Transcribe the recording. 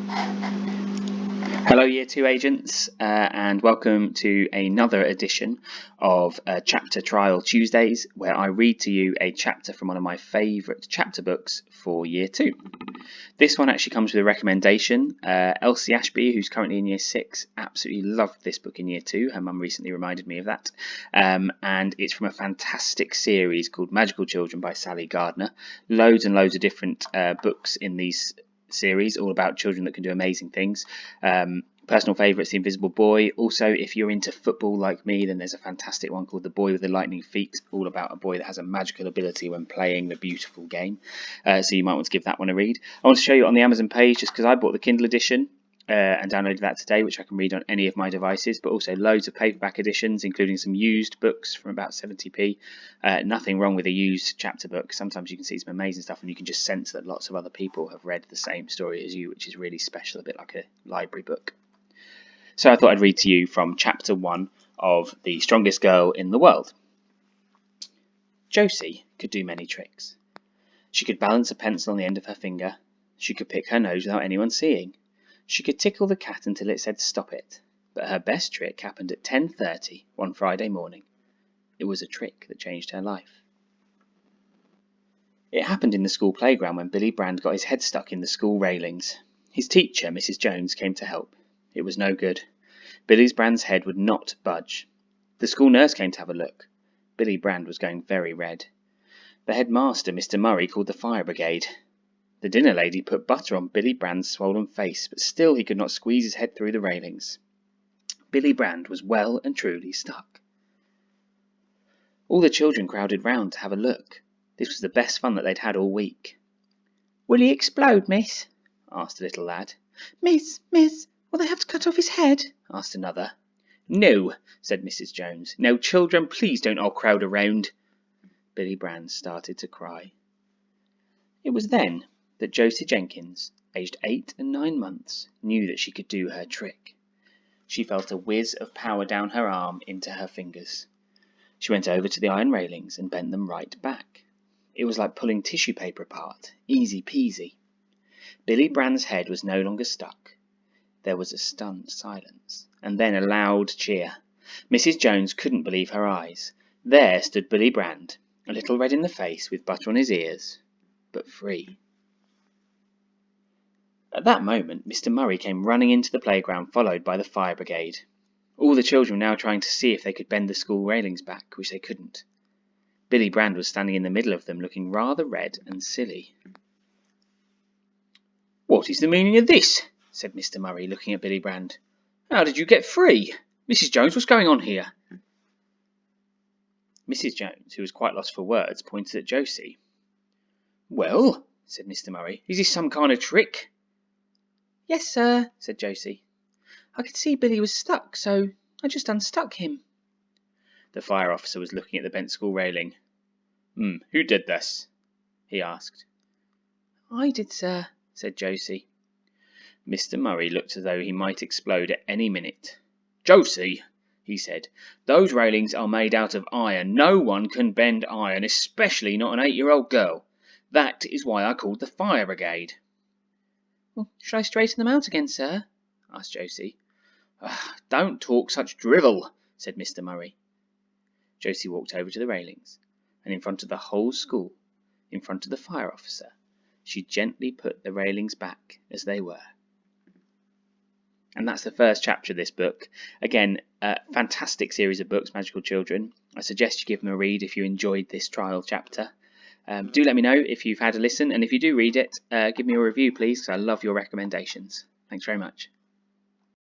Hello Year 2 agents and welcome to another edition of Chapter Trial Tuesdays, where I read to you a chapter from one of my favourite chapter books for Year 2. This one actually comes with a recommendation. Elsie Ashby, who's currently in Year 6, absolutely loved this book in Year 2. Her mum recently reminded me of that. And it's from a fantastic series called Magical Children by Sally Gardner. Loads and loads of different books in these series, all about children that can do amazing things. Personal favourites, The Invisible Boy. Also, if you're into football like me, then there's a fantastic one called The Boy with the Lightning Feet, all about a boy that has a magical ability when playing the beautiful game. So you might want to give that one a read. I want to show you on the Amazon page, just because I bought the Kindle edition and downloaded that today, which I can read on any of my devices, but also loads of paperback editions, including some used books from about 70p. Nothing wrong with a used chapter book. Sometimes you can see some amazing stuff and you can just sense that lots of other people have read the same story as you, which is really special, a bit like a library book. So I thought I'd read to you from chapter 1 of The Strongest Girl in the World. Josie could do many tricks. She could balance a pencil on the end of her finger. She could pick her nose without anyone seeing. She could tickle the cat until it said stop it. But her best trick happened at 10:30 one Friday morning. It was a trick that changed her life. It happened in the school playground when Billy Brand got his head stuck in the school railings. His teacher, Mrs. Jones, came to help. It was no good. Billy Brand's head would not budge. The school nurse came to have a look. Billy Brand was going very red. The headmaster, Mr. Murray, called the fire brigade. The dinner lady put butter on Billy Brand's swollen face, but still he could not squeeze his head through the railings. Billy Brand was well and truly stuck. All the children crowded round to have a look. This was the best fun that they'd had all week. "Will he explode, miss?" asked a little lad. Miss, will they have to cut off his head?" asked another. "No," said Mrs. Jones. "Now, children, please don't all crowd around." Billy Brand started to cry. It was then that Josie Jenkins, aged 8 and 9 months, knew that she could do her trick. She felt a whiz of power down her arm into her fingers. She went over to the iron railings and bent them right back. It was like pulling tissue paper apart, easy peasy. Billy Brand's head was no longer stuck. There was a stunned silence, and then a loud cheer. Mrs. Jones couldn't believe her eyes. There stood Billy Brand, a little red in the face, with butter on his ears, but free. At that moment, Mr. Murray came running into the playground, followed by the fire brigade. All the children were now trying to see if they could bend the school railings back, which they couldn't. Billy Brand was standing in the middle of them, looking rather red and silly. "What is the meaning of this?" said Mr. Murray, looking at Billy Brand. "How did you get free? Mrs. Jones, what's going on here?" Mrs. Jones, who was quite lost for words, pointed at Josie. "Well," said Mr. Murray, "is this some kind of trick?" "Yes, sir," said Josie. "I could see Billy was stuck, so I just unstuck him." The fire officer was looking at the bent school railing. Who did this?" he asked. "I did, sir," said Josie. Mr. Murray looked as though he might explode at any minute. "Josie," he said, "those railings are made out of iron. No one can bend iron, especially not an 8-year-old girl. That is why I called the fire brigade." "Well, should I straighten them out again, sir?" asked Josie. "Don't talk such drivel," said Mr. Murray. Josie walked over to the railings, and in front of the whole school, in front of the fire officer, she gently put the railings back as they were. And that's the first chapter of this book. Again, a fantastic series of books, Magical Children. I suggest you give them a read if you enjoyed this trial chapter. Do let me know if you've had a listen, and if you do read it, give me a review, please, because I love your recommendations. Thanks very much.